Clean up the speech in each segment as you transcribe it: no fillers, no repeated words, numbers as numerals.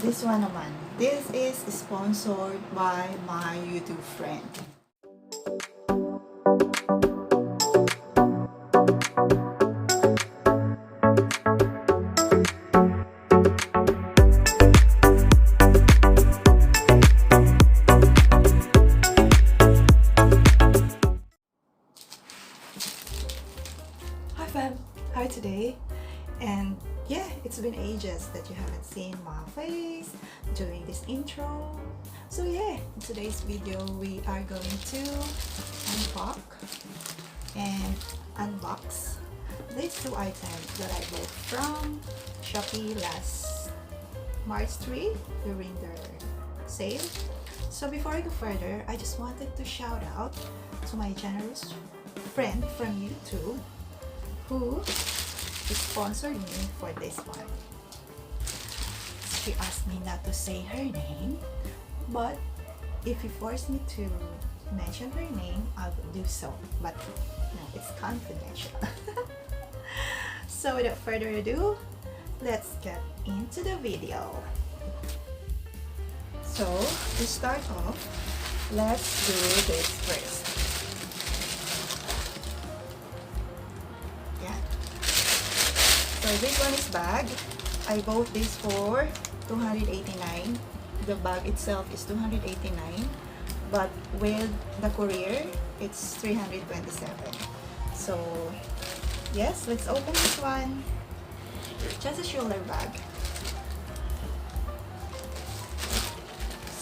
This one naman. This is sponsored by my YouTube friend. Hi fam! Hi today! And yeah, it's been ages that you haven't seen my face during this intro. So yeah, in today's video we are going to unpack and unbox these two items that I bought from Shopee last March 3 during their sale. So before I go further, I just wanted to shout out to my generous friend from YouTube who sponsored me for this one. She asked me not to say her name, but if you force me to mention her name, I will do so. But no, it's confidential. So without further ado, let's get into the video. So to start off, let's do this first. So this one is bag. I bought this for $289. The bag itself is $289, but with the courier, it's $327. So yes, let's open this one. Just a shoulder bag.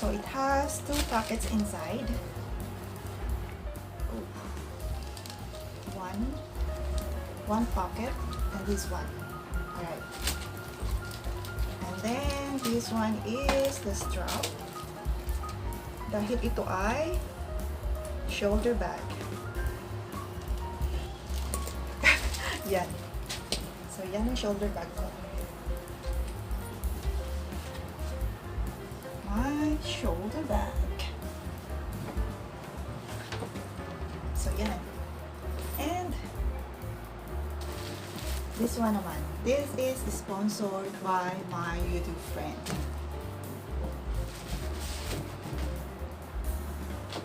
So it has two pockets inside. One pocket and this one. Alright. And then this one is the strap. Dahil ito ay shoulder bag. Yan. So yan ang shoulder bag ko. My shoulder bag. So yan. And this one naman. This is sponsored by my YouTube friend.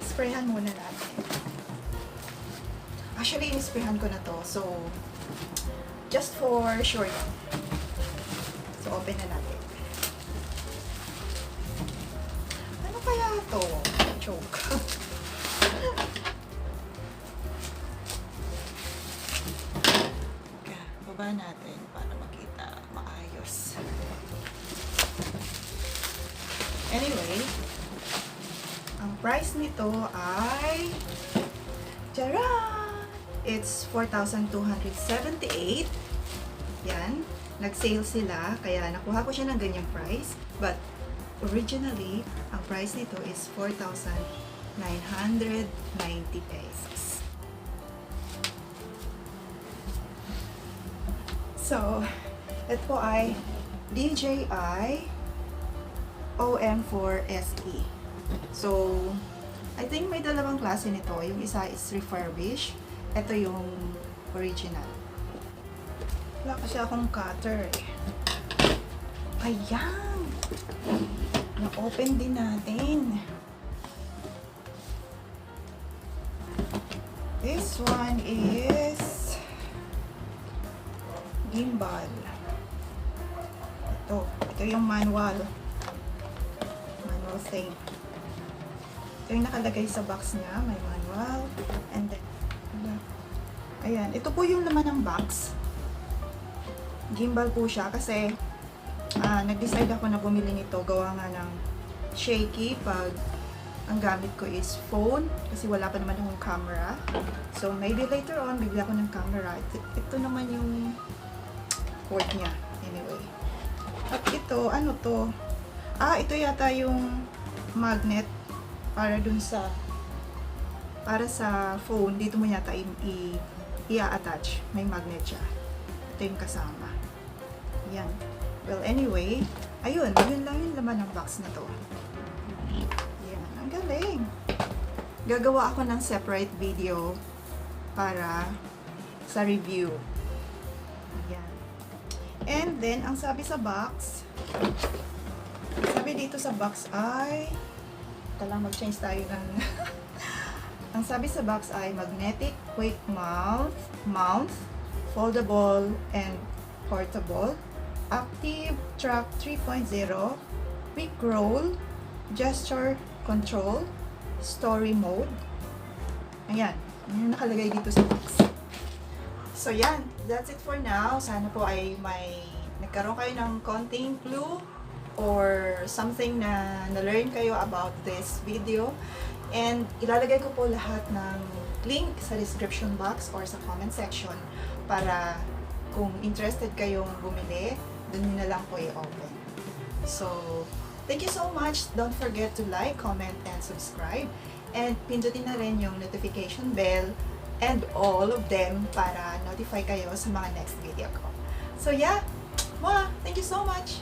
Sprayhan muna natin. Actually, in-sprayhan ko na to. So, just for sure. So, open na natin. Ano kaya to? Joke. Baba natin para makita maayos. Anyway, ang price nito ay tara! It's 4,278. Yan. Nag-sale sila, kaya nakuha ko siya ng ganyang price. But originally, ang price nito is 4,990 pesos. So, ito po ay DJI OM4SE. So, I think may dalawang klase nito. Yung isa is refurbished. Ito yung original. Wala kasi akong cutter eh. Ayan! Na-open din natin. This one is gimbal. Ito yung manual thing. Ito yung nakalagay sa box niya, may manual, and then ayan, ito po yung laman ng box. Gimbal po siya kasi nag-decide ako na bumili nito gawa nga ng shaky pag ang gamit ko is phone kasi wala pa naman akong camera. So maybe later on bibili ako ng camera. Ito naman yung port niya. Anyway. At ito, ano to? Ito yata yung magnet para dun sa phone. Dito mo yata i-attach. May magnet siya. Ito yung kasama. Yan. Well, anyway, ayun. Yun lang yung laman ng box na to. Yan. Ang galing. Gagawa ako ng separate video para sa review. Yan. And then, ang sabi sa box, sa box ay, mag-change tayo ng ang sabi sa box ay magnetic quick mount, foldable and portable, active track 3.0, quick roll, gesture control, story mode. Ayan, yung nakalagay dito sa box. So yan, that's it for now. Sana po ay may nagkaroon kayo ng konting clue or something na na-learn kayo about this video. And ilalagay ko po lahat ng link sa description box or sa comment section para kung interested kayong bumili, dun nyo na lang po i-open. So, thank you so much. Don't forget to like, comment, and subscribe. And pindutin na rin yung notification bell and all of them para notify kayo sa mga next video ko. So yeah, thank you so much!